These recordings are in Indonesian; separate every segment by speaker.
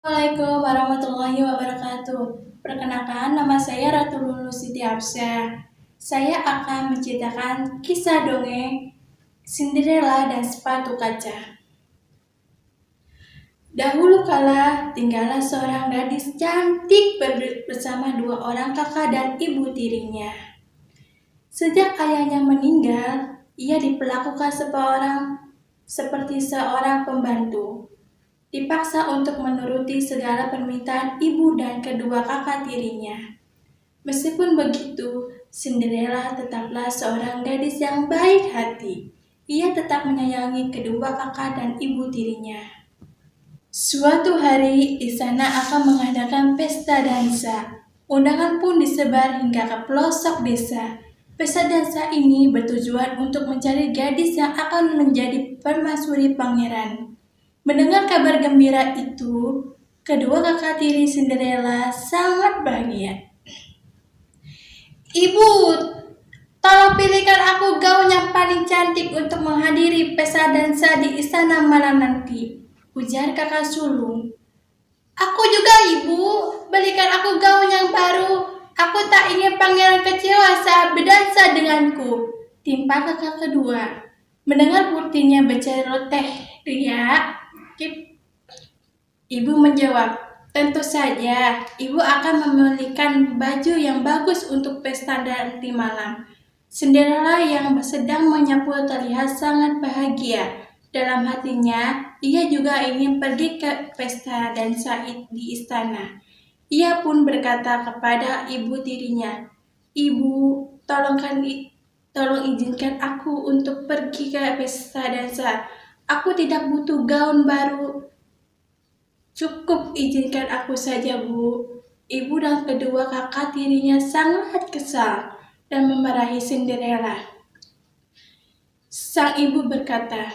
Speaker 1: Assalamualaikum warahmatullahi wabarakatuh. Perkenalkan, nama saya Ratu Lulu Siti Absyah. Saya akan menceritakan kisah dongeng Cinderella dan Sepatu Kaca. Dahulu kala, tinggallah seorang gadis cantik bersama dua orang kakak dan ibu tirinya. Sejak ayahnya meninggal, ia diperlakukan seperti seorang pembantu. Dipaksa untuk menuruti segala permintaan ibu dan kedua kakak tirinya. Meskipun begitu, Cinderella tetaplah seorang gadis yang baik hati. Ia tetap menyayangi kedua kakak dan ibu tirinya. Suatu hari, istana akan mengadakan pesta dansa. Undangan pun disebar hingga ke pelosok desa. Pesta dansa ini bertujuan untuk mencari gadis yang akan menjadi permaisuri pangeran. Mendengar kabar gembira itu, kedua kakak tiri Cinderella sangat bahagia. Ibu, tolong pilihkan aku gaun yang paling cantik untuk menghadiri pesta dansa di istana malam nanti, ujar kakak sulung. Aku juga ibu, belikan aku gaun yang baru. Aku tak ingin pangeran kecewa saat berdansa denganku, timpal kakak kedua. Mendengar putrinya berceloteh ria, Ibu menjawab, tentu saja, ibu akan membelikan baju yang bagus untuk pesta nanti malam. Cinderella yang sedang menyapu terlihat sangat bahagia. Dalam hatinya, ia juga ingin pergi ke pesta dansa di istana. Ia pun berkata kepada ibu tirinya, Ibu, tolong izinkan aku untuk pergi ke pesta dansa. Aku tidak butuh gaun baru. Cukup izinkan aku saja, Bu. Ibu dan kedua kakak tirinya sangat kesal dan memarahi Cinderella. Sang ibu berkata,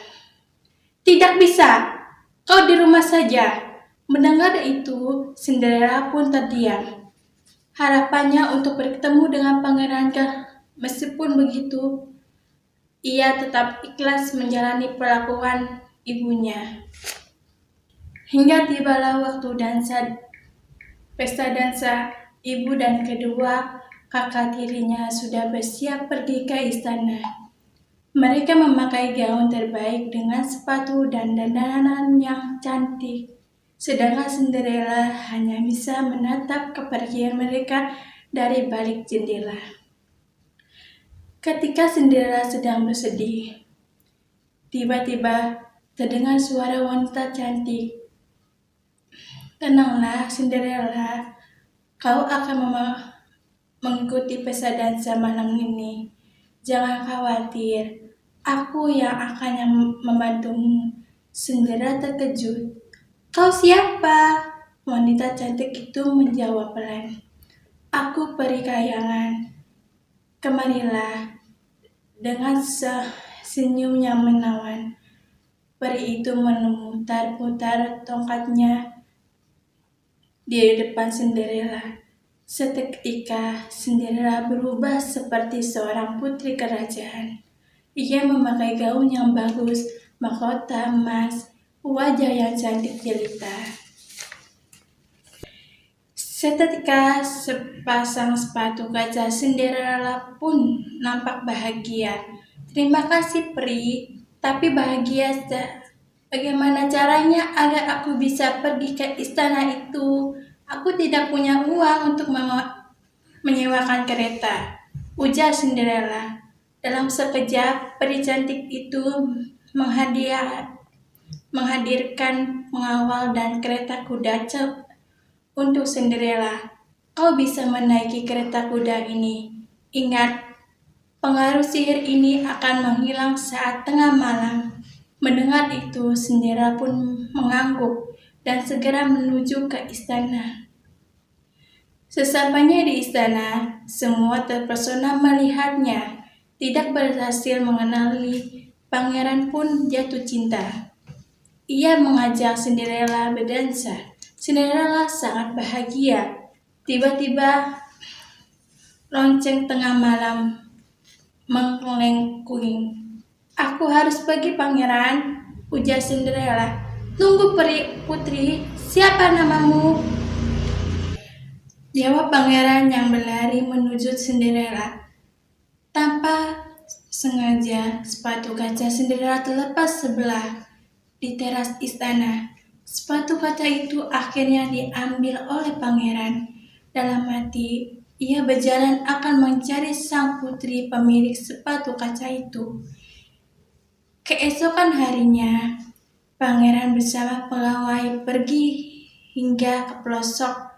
Speaker 1: "Tidak bisa, kau di rumah saja." Mendengar itu, Cinderella pun terdiam. Harapannya untuk bertemu dengan pangeran meskipun begitu, ia tetap ikhlas menjalani perlakuan ibunya. Hingga tibalah waktu pesta dansa, ibu dan kedua kakak tirinya sudah bersiap pergi ke istana. Mereka memakai gaun terbaik dengan sepatu dan dandanan yang cantik. Sedangkan Cinderella hanya bisa menatap kepergian mereka dari balik jendela. Ketika Cinderella sedang bersedih, tiba-tiba terdengar suara wanita cantik. Tenanglah, Cinderella. Kau akan mengikuti pesta dansa malam ini. Jangan khawatir, aku yang akan membantumu. Cinderella terkejut. Kau siapa? Wanita cantik itu menjawab pelan. Aku peri kayangan. Kemarilah. Dengan senyum yang menawan, peri itu memutar-putar tongkatnya di depan Cinderella. Seketika, Cinderella berubah seperti seorang putri kerajaan. Ia memakai gaun yang bagus, mahkota emas, wajah yang cantik jelita. Seketika, sepasang sepatu kaca Cinderella pun nampak bahagia. Terima kasih, Pri, tapi bahagia bagaimana caranya agar aku bisa pergi ke istana itu? Aku tidak punya uang untuk menyewakan kereta, ujar Cinderella. Dalam sekejap, peri cantik itu menghadirkan pengawal dan kereta kuda untuk Cinderella. Kau bisa menaiki kereta kuda ini. Ingat, pengaruh sihir ini akan menghilang saat tengah malam. Mendengar itu, Cinderella pun mengangguk dan segera menuju ke istana. Sesampainya di istana, semua terpesona melihatnya. Tidak berhasil mengenali, pangeran pun jatuh cinta. Ia mengajak Cinderella berdansa. Cinderella sangat bahagia. Tiba-tiba, lonceng tengah malam mengelengkuing. Aku harus pergi, pangeran, ujar Cinderella. Tunggu putri, siapa namamu? Jawab pangeran yang berlari menuju Cinderella. Tanpa sengaja, sepatu kaca Cinderella terlepas sebelah di teras istana. Sepatu kaca itu akhirnya diambil oleh pangeran. Dalam hati, ia berjalan akan mencari sang putri pemilik sepatu kaca itu. Keesokan harinya, pangeran bersama pegawai pergi hingga ke pelosok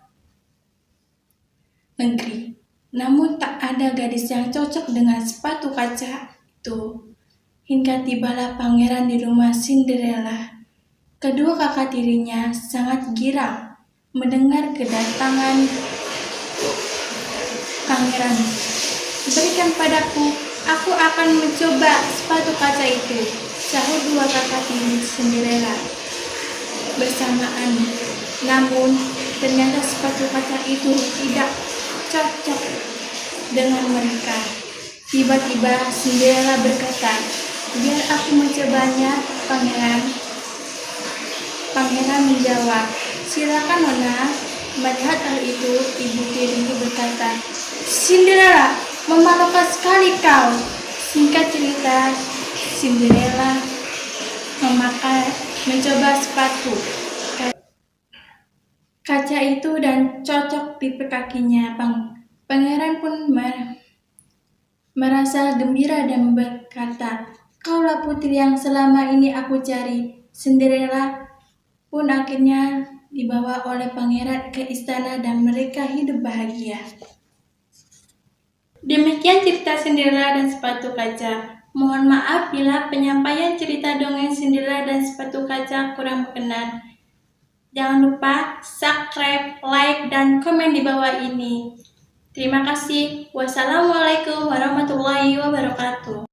Speaker 1: negeri. Namun tak ada gadis yang cocok dengan sepatu kaca itu. Hingga tibalah pangeran di rumah Cinderella. Kedua kakak tirinya sangat girang mendengar kedatangan pangeran. Berikan padaku, aku akan mencoba sepatu kaca itu, sahut dua kakak tiri Cinderella bersamaan. Namun ternyata sepatu kaca itu tidak cocok dengan mereka. Tiba-tiba Cinderella berkata, biar aku mencobanya, pangeran. Pangeran menjawab, silakan Nona. Melihat hal itu, ibu tirinya berkata, Cinderella, memalukan sekali kau. Singkat cerita, Cinderella mencoba sepatu kaca itu dan cocok di kakinya. Pangeran pun merasa gembira dan berkata, kaulah putri yang selama ini aku cari. Cinderella pun akhirnya dibawa oleh pangeran ke istana dan mereka hidup bahagia. Demikian cerita Cinderella dan sepatu kaca. Mohon maaf bila penyampaian cerita dongeng Cinderella dan sepatu kaca kurang berkenan. Jangan lupa subscribe, like, dan komen di bawah ini. Terima kasih. Wassalamualaikum warahmatullahi wabarakatuh.